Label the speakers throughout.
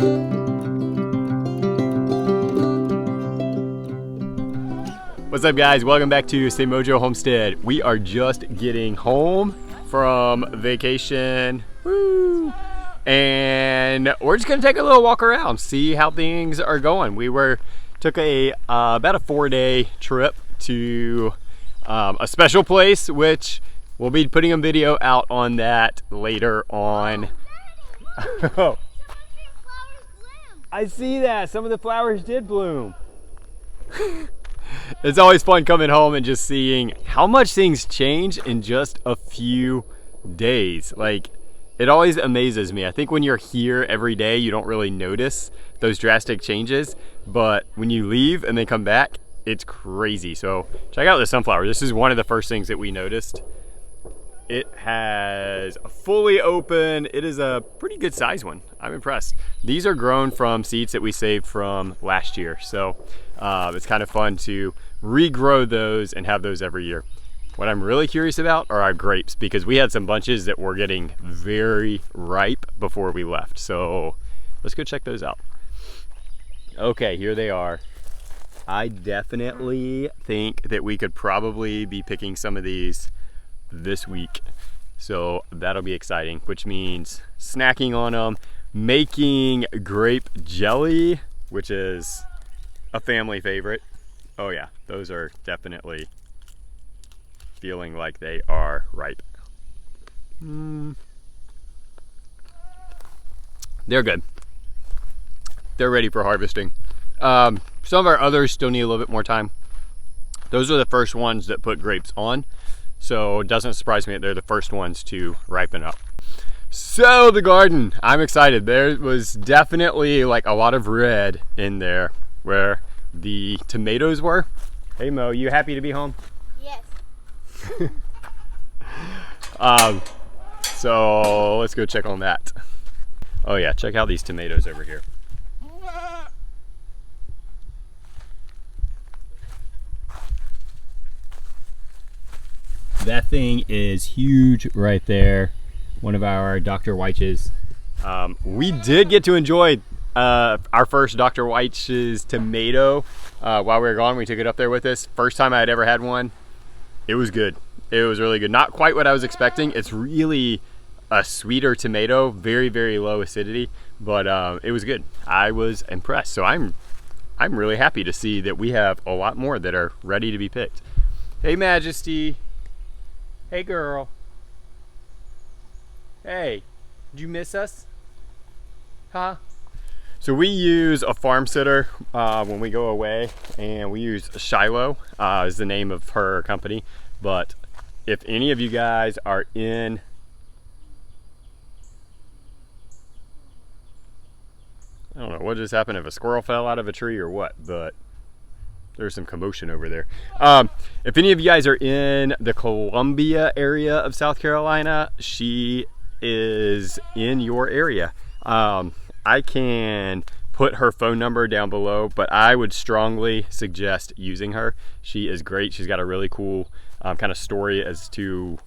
Speaker 1: What's up, guys? Welcome back to St. Mojo Homestead. We are just getting home from vacation. Woo! And we're just gonna take a little walk around, see how things are going. We took about a 4-day trip to a special place, which we'll be putting a video out on that later on. Oh, I see that. Some of the flowers did bloom. It's always fun coming home and just seeing how much things change in just a few days. Like, it always amazes me. I think when you're here every day, you don't really notice those drastic changes, but when you leave and then come back, it's crazy. So check out the sunflower. This is one of the first things that we noticed. It has a fully open, it is a pretty good size one. I'm impressed. These are grown from seeds that we saved from last year. So it's kind of fun to regrow those and have those every year. What I'm really curious about are our grapes, because we had some bunches that were getting very ripe before we left. So let's go check those out. Okay, here they are. I definitely think that we could probably be picking some of these this week. So that'll be exciting, which means snacking on them, making grape jelly, which is a family favorite. Oh yeah, those are definitely feeling like they are ripe. They're good. They're ready for harvesting. Some of our others still need a little bit more time. Those are the first ones that put grapes on, so it doesn't surprise me that they're the first ones to ripen up. So the garden, I'm excited. There was definitely like a lot of red in there where the tomatoes were. Hey Mo, you happy to be home?
Speaker 2: Yes.
Speaker 1: So let's go check on that. Oh yeah, check out these tomatoes over here. That thing is huge right there. One of our Dr. Weitz's. We did get to enjoy our first Dr. Weitz's tomato while we were gone. We took it up there with us. First time I had ever had one. It was good. It was really good. Not quite what I was expecting. It's really a sweeter tomato, very, very low acidity, but it was good. I was impressed. So I'm really happy to see that we have a lot more that are ready to be picked. Hey, Majesty. Hey, girl. Hey, did you miss us? Huh? So we use a farm sitter when we go away, and we use Shiloh is the name of her company. But if any of you guys are in I don't know what just happened, if a squirrel fell out of a tree or what, but there's some commotion over there. If any of you guys are in the Columbia area of South Carolina, she is in your area. I can put her phone number down below, but I would strongly suggest using her. She is great. She's got a really cool kind of story as to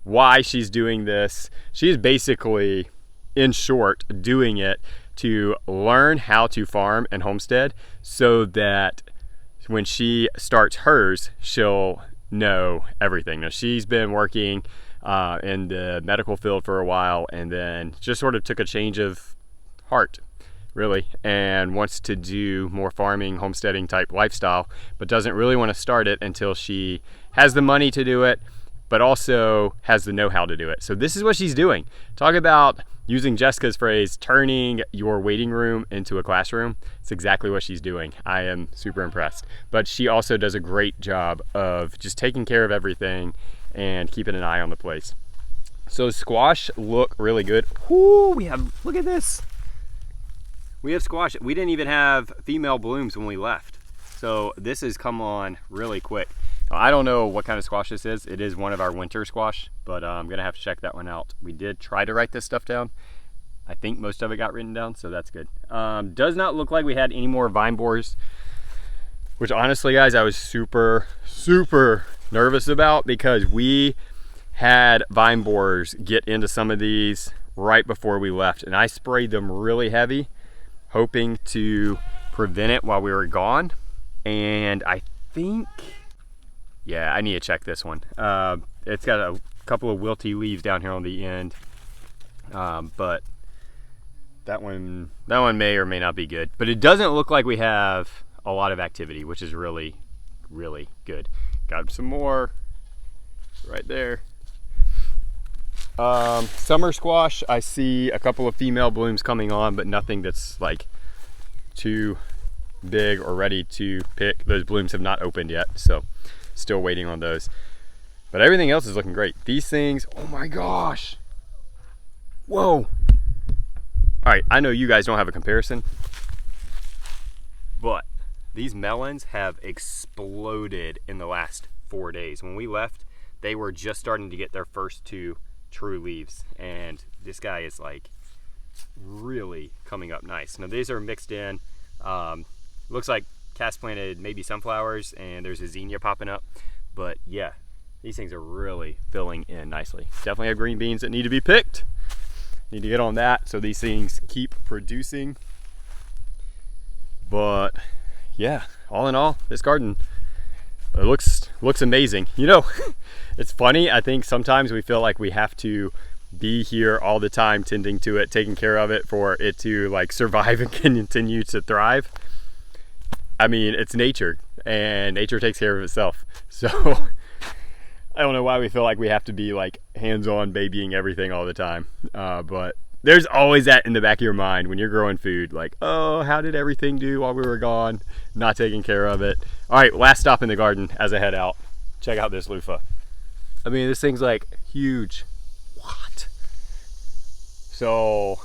Speaker 1: why she's doing this. She's basically, in short, doing it to learn how to farm and homestead so that when she starts hers, she'll know everything. Now, she's been working in the medical field for a while, and then just sort of took a change of heart, really, and wants to do more farming, homesteading type lifestyle, but doesn't really want to start it until she has the money to do it, but also has the know-how to do it. So this is what she's doing. Talk about, using Jessica's phrase, turning your waiting room into a classroom. It's exactly what she's doing. I am super impressed. But she also does a great job of just taking care of everything and keeping an eye on the place. So squash look really good. Ooh, we have, look at this. We have squash. We didn't even have female blooms when we left. So this has come on really quick. Now, I don't know what kind of squash this is. It is one of our winter squash, but I'm gonna have to check that one out. We did try to write this stuff down. I think most of it got written down, so that's good. Does not look like we had any more vine borers, which honestly, guys, I was super, super nervous about, because we had vine borers get into some of these right before we left, and I sprayed them really heavy. hoping to prevent it while we were gone. And I think, yeah, I need to check this one. It's got a couple of wilty leaves down here on the end, but that one may or may not be good. But it doesn't look like we have a lot of activity, which is really, really good. Got some more right there. Summer squash, I see a couple of female blooms coming on, but nothing that's like too big or ready to pick. Those blooms have not opened yet, so still waiting on those. But everything else is looking great. These things, oh my gosh. Whoa. All right, I know you guys don't have a comparison, but these melons have exploded in the last 4 days. When we left, they were just starting to get their first 2 true leaves, and this guy is like really coming up nice. Now these are mixed in, looks like cast planted maybe sunflowers, and there's a zinnia popping up, but yeah, these things are really filling in nicely. Definitely have green beans that need to be picked. Need to get on that so these things keep producing. But yeah, all in all, this garden, it looks amazing. You know, it's funny, I think sometimes we feel like we have to be here all the time, tending to it, taking care of it for it to like survive and continue to thrive. I mean, it's nature, and nature takes care of itself. So I don't know why we feel like we have to be like hands-on babying everything all the time. But there's always that in the back of your mind when you're growing food, like, oh, how did everything do while we were gone? Not taking care of it. All right, last stop in the garden as I head out. Check out this loofah. I mean, this thing's like huge. What? So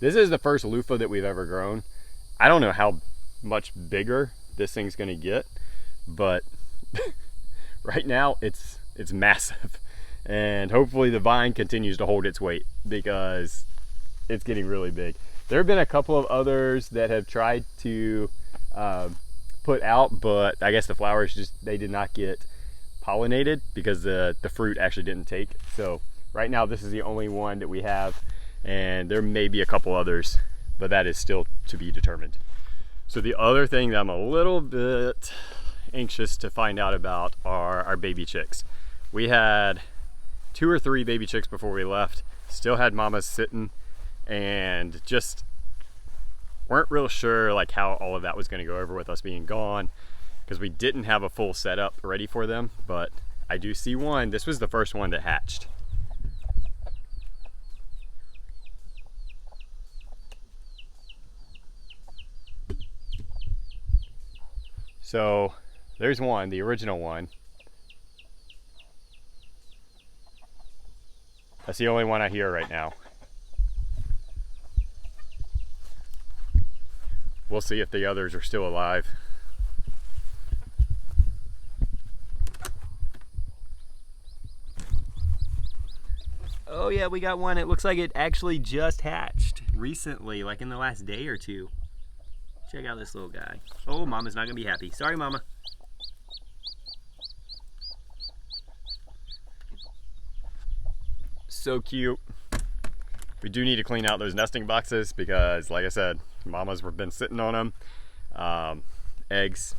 Speaker 1: this is the first loofah that we've ever grown. I don't know how much bigger this thing's gonna get, but right now it's massive, and hopefully the vine continues to hold its weight because it's getting really big. There have been a couple of others that have tried to put out, but I guess the flowers they did not get pollinated because the fruit actually didn't take. So right now this is the only one that we have, and there may be a couple others, but that is still to be determined. So the other thing that I'm a little bit anxious to find out about are our baby chicks. We had 2 or 3 baby chicks before we left, still had mamas sitting, and just weren't real sure like how all of that was going to go over with us being gone, because we didn't have a full setup ready for them. But I do see one. This was the first one that hatched. So there's one, the original one. That's the only one I hear right now. We'll see if the others are still alive. Oh yeah, we got one. It looks like it actually just hatched recently, like in the last day or 2. Check out this little guy. Oh, mama's not gonna be happy. Sorry, mama. So cute. We do need to clean out those nesting boxes because, like I said, mamas have been sitting on them. Eggs,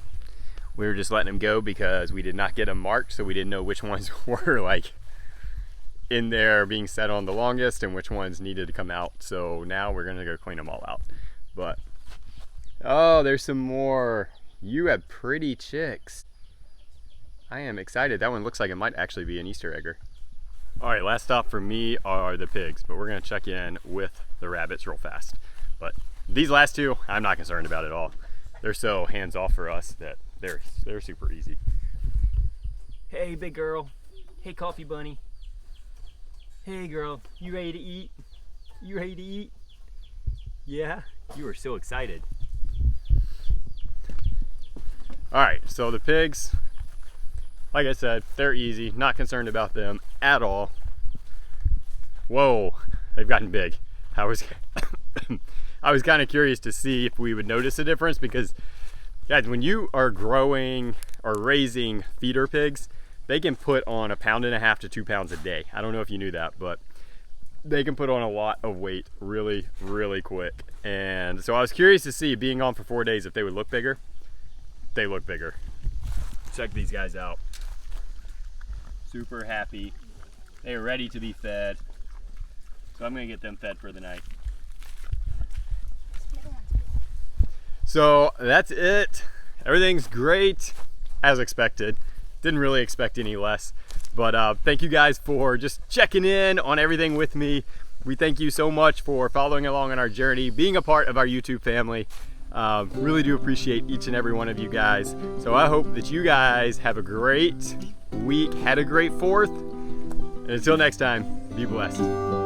Speaker 1: we were just letting them go because we did not get them marked, so we didn't know which ones were like in there being set on the longest and which ones needed to come out. So now we're gonna go clean them all out. But oh, there's some more. You have pretty chicks. I am excited. That one looks like it might actually be an Easter egger. All right, last stop for me are the pigs, but we're gonna check in with the rabbits real fast. But these last 2, I'm not concerned about at all. They're so hands-off for us that they're super easy. Hey, big girl. Hey, coffee bunny. Hey, girl. You ready to eat? You ready to eat? Yeah? You are so excited. All right, so the pigs, like I said, they're easy. Not concerned about them at all. Whoa, they've gotten big. I was kind of curious to see if we would notice a difference, because guys, when you are growing or raising feeder pigs, they can put on 1.5 pounds to 2 pounds a day. I don't know if you knew that, but they can put on a lot of weight really, really quick. And so I was curious to see, being on for 4 days, if they would look bigger. They look bigger. Check these guys out. Super happy. They are ready to be fed. So I'm gonna get them fed for the night. So that's it. Everything's great as expected. Didn't really expect any less. But thank you guys for just checking in on everything with me. We thank you so much for following along on our journey, being a part of our YouTube family. Really do appreciate each and every one of you guys. So I hope that you guys have a great week, had a great 4th. And until next time, be blessed.